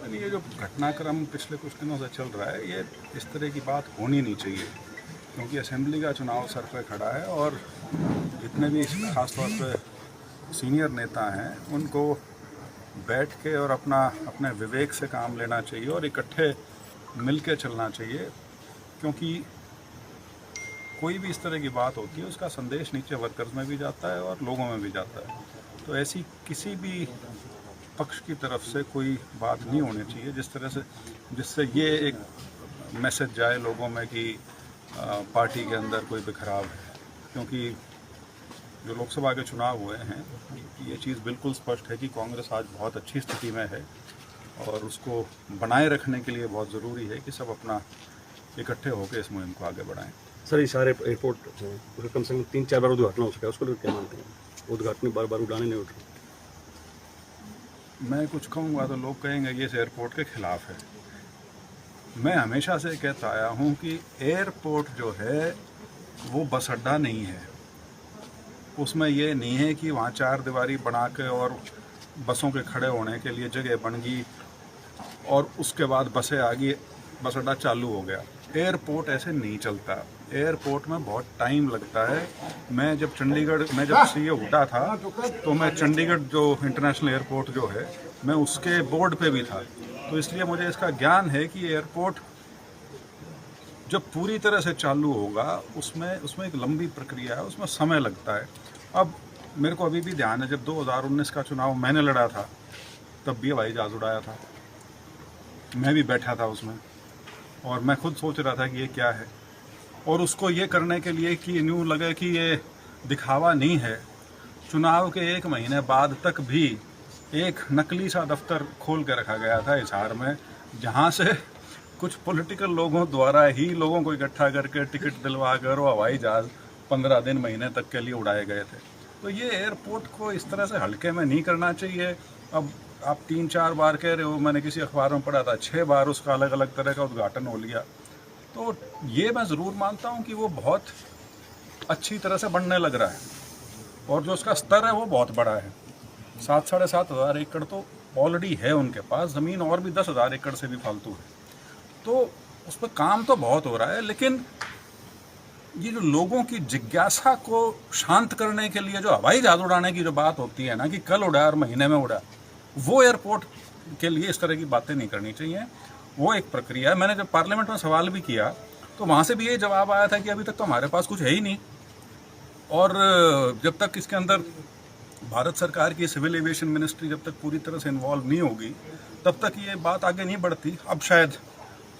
लेकिन ये जो घटनाक्रम पिछले कुछ दिनों से चल रहा है, ये इस तरह की बात होनी नहीं चाहिए, क्योंकि असेंबली का चुनाव सर पे खड़ा है और जितने भी खासतौर पे सीनियर नेता हैं उनको बैठ के और अपने विवेक से काम लेना चाहिए और इकट्ठे मिल के चलना चाहिए, क्योंकि कोई भी इस तरह की बात होती है उसका संदेश नीचे वर्कर्स में भी जाता है और लोगों में भी जाता है। तो ऐसी किसी भी पक्ष की तरफ से कोई बात नहीं होनी चाहिए जिससे ये एक मैसेज जाए लोगों में कि पार्टी के अंदर कोई बिखराव है, क्योंकि जो लोकसभा के चुनाव हुए हैं ये चीज़ बिल्कुल स्पष्ट है कि कांग्रेस आज बहुत अच्छी स्थिति में है और उसको बनाए रखने के लिए बहुत ज़रूरी है कि सब अपना इकट्ठे होकर इस मुहिम को आगे बढ़ाएं। सर, ये सारे एयरपोर्ट उसका कम से कम 3-4 बार उद्घाटन हो चुका है, उसको लोग क्या मानते हैं? उद्घाटन बार बार उड़ाने नहीं उठ रहे। मैं कुछ कहूँगा तो लोग कहेंगे ये इस एयरपोर्ट के खिलाफ है। मैं हमेशा से कहता आया हूँ कि एयरपोर्ट जो है वो बस अड्डा नहीं है। उसमें ये नहीं है कि वहाँ 4 दीवारी बना के और बसों के खड़े होने के लिए जगह बन गई और उसके बाद बसें आ गई, बस अड्डा चालू हो गया। एयरपोर्ट ऐसे नहीं चलता। एयरपोर्ट में बहुत टाइम लगता है। मैं जब से उठा था तो मैं चंडीगढ़ जो इंटरनेशनल एयरपोर्ट जो है मैं उसके बोर्ड पे भी था, तो इसलिए मुझे इसका ज्ञान है कि एयरपोर्ट जब पूरी तरह से चालू होगा उसमें एक लंबी प्रक्रिया है, उसमें समय लगता है। अब मेरे को अभी भी ध्यान है जब 2019 का चुनाव मैंने लड़ा था तब भी हवाई जहाज़ उड़ाया था, मैं भी बैठा था उसमें और मैं खुद सोच रहा था कि ये क्या है, और उसको ये करने के लिए कि यूँ लगे कि ये दिखावा नहीं है, चुनाव के 1 महीने बाद तक भी एक नकली सा दफ्तर खोल के रखा गया था हिसार में, जहाँ से कुछ पॉलिटिकल लोगों द्वारा ही लोगों को इकट्ठा करके टिकट दिलवा कर वो हवाई जहाज़ 15 दिन महीने तक के लिए उड़ाए गए थे। तो ये एयरपोर्ट को इस तरह से हल्के में नहीं करना चाहिए। अब आप 3-4 बार कह रहे हो, मैंने किसी अखबार में पढ़ा था 6 बार उसका अलग अलग तरह का उद्घाटन हो लिया, तो ये मैं ज़रूर मानता हूँ कि वो बहुत अच्छी तरह से बनने लग रहा है और जो उसका स्तर है वो बहुत बड़ा है। 7-7.5 हज़ार एकड़ तो ऑलरेडी है उनके पास, ज़मीन और भी 10,000 एकड़ से भी फालतू है, तो उस पर काम तो बहुत हो रहा है। लेकिन ये जो लोगों की जिज्ञासा को शांत करने के लिए जो हवाई जहाज़ उड़ाने की जो बात होती है ना कि कल उड़ा और महीने में उड़ा, वो एयरपोर्ट के लिए इस तरह की बातें नहीं करनी चाहिए। वो एक प्रक्रिया है। मैंने जब पार्लियामेंट में सवाल भी किया तो वहाँ से भी ये जवाब आया था कि अभी तक तो हमारे पास कुछ है ही नहीं, और जब तक इसके अंदर भारत सरकार की सिविल एविएशन मिनिस्ट्री जब तक पूरी तरह से इन्वॉल्व नहीं होगी तब तक ये बात आगे नहीं बढ़ती। अब शायद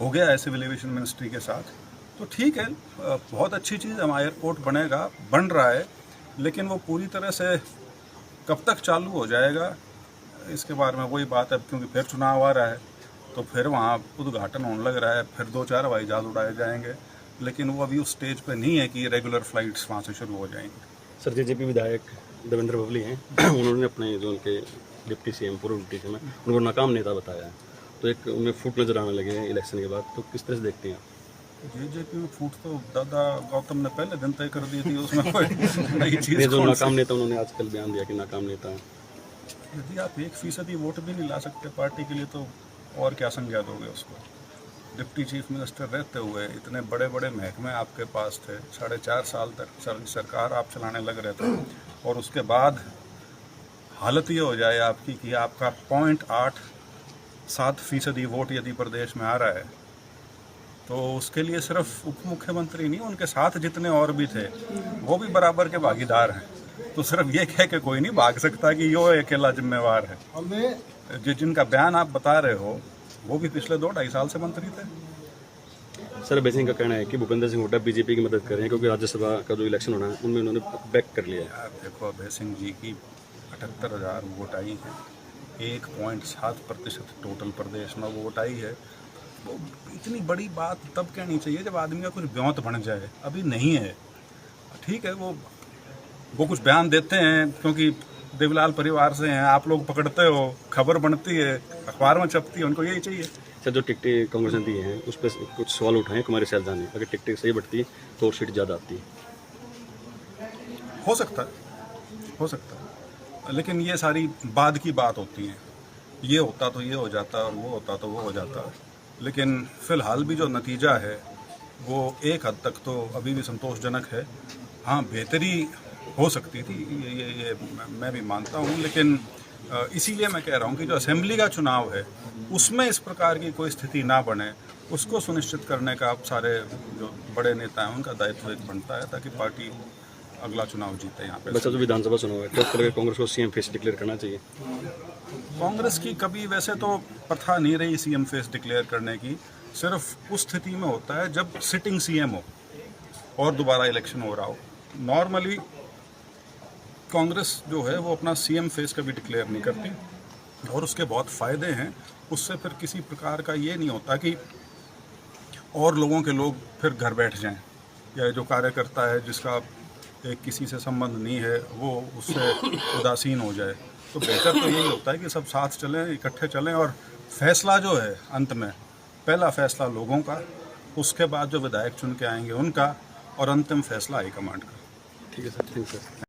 हो गया है सिविल एविएशन मिनिस्ट्री के साथ, तो ठीक है, बहुत अच्छी चीज़ हमारा एयरपोर्ट बन रहा है, लेकिन वो पूरी तरह से कब तक चालू हो जाएगा इसके बारे में वही बात है, क्योंकि फिर चुनाव आ रहा है तो फिर वहाँ उद्घाटन होने लग रहा है, फिर 2-4 हवाई जहाज़ उड़ाए जाएंगे, लेकिन वो अभी उस स्टेज पे नहीं है कि रेगुलर फ्लाइट्स वहाँ से शुरू हो जाएंगी। सर, जेजेपी विधायक देवेंद्र भवली हैं, उन्होंने अपने जो उनके डिप्टी सीएम पूर्व डिप्टी सीएम उनको नाकाम नेता बताया है, तो एक उनमें फूट नजर आने लगे हैं इलेक्शन के बाद, तो किस तरह से देखते हैं? जेजेपी में फूट तो दादा गौतम ने पहले दिन तय कर दी थी, उसमें कोई नई चीज़ जो नाकाम नेता उन्होंने आजकल बयान दिया कि नाकाम नेता है। यदि आप 1% वोट भी नहीं ला सकते पार्टी के लिए तो और क्या संज्ञा दोगे उसको। डिप्टी चीफ मिनिस्टर रहते हुए इतने बड़े बड़े महकमे आपके पास थे, 4.5 साल तक सरकार आप चलाने लग रहे थे, और उसके बाद हालत ये हो जाए आपकी कि आपका 0.87% वोट यदि प्रदेश में आ रहा है, तो उसके लिए सिर्फ उप मुख्यमंत्री नहीं, उनके साथ जितने और भी थे वो भी बराबर के भागीदार हैं। तो सिर्फ ये कह के कोई नहीं भाग सकता कि यो अकेला जिम्मेवार है। जिनका बयान आप बता रहे हो वो भी पिछले 2-2.5 साल से मंत्री थे। सर, अभय सिंह का कहना है कि भूपेंद्र सिंह हुड्डा बीजेपी की मदद कर रहे हैं क्योंकि राज्यसभा का जो इलेक्शन होना है उनमें उन्होंने बैक कर लिया है। यार देखो, अभय सिंह जी की 78,000 वोट आई है, 1.7% टोटल प्रदेश में वोट आई है। तो इतनी बड़ी बात तब कहनी चाहिए जब आदमी का कुछ ब्योंत बन जाए, अभी नहीं है। ठीक है, वो कुछ बयान देते हैं क्योंकि देवलाल परिवार से हैं, आप लोग पकड़ते हो, खबर बनती है, अखबार में छपती है, उनको यही चाहिए। सर, जो टिकटें कांग्रेस ने दी हैं उस पर कुछ सवाल उठाए कुमारी शैलजा ने, अगर टिकटें सही बढ़ती तो और सीट ज़्यादा आती। हो सकता है, लेकिन ये सारी बाद की बात होती हैं। ये होता तो ये हो जाता और वो होता तो वो हो जाता, लेकिन फ़िलहाल भी जो नतीजा है वो एक हद तक तो अभी भी संतोषजनक है। हाँ, बेहतरी हो सकती थी, ये मैं भी मानता हूँ, लेकिन इसीलिए मैं कह रहा हूँ कि जो असेंबली का चुनाव है उसमें इस प्रकार की कोई स्थिति ना बने, उसको सुनिश्चित करने का आप सारे जो बड़े नेता हैं उनका दायित्व एक बनता है, ताकि पार्टी अगला चुनाव जीते यहाँ पे। बच्चा जो विधानसभा चुनाव है, तो उसको लेकर कांग्रेस को सीएम फेस डिक्लेयर करना चाहिए। कांग्रेस की कभी वैसे तो प्रथा नहीं रही सीएम फेस डिक्लेयर करने की, सिर्फ उस स्थिति में होता है जब सिटिंग सीएम हो और दोबारा इलेक्शन हो रहा हो। नॉर्मली कांग्रेस जो है वो अपना सीएम फेस कभी डिक्लेयर नहीं करती, और उसके बहुत फ़ायदे हैं। उससे फिर किसी प्रकार का ये नहीं होता कि और लोगों के लोग फिर घर बैठ जाएं, या जो कार्यकर्ता है जिसका एक किसी से संबंध नहीं है वो उससे उदासीन हो जाए। तो बेहतर तो यही होता है कि सब साथ चलें, इकट्ठे चलें, और फैसला जो है अंत में, पहला फैसला लोगों का, उसके बाद जो विधायक चुन के आएंगे उनका, और अंतिम फैसला हाईकमांड का। ठीक है सर, थैंक यू सर।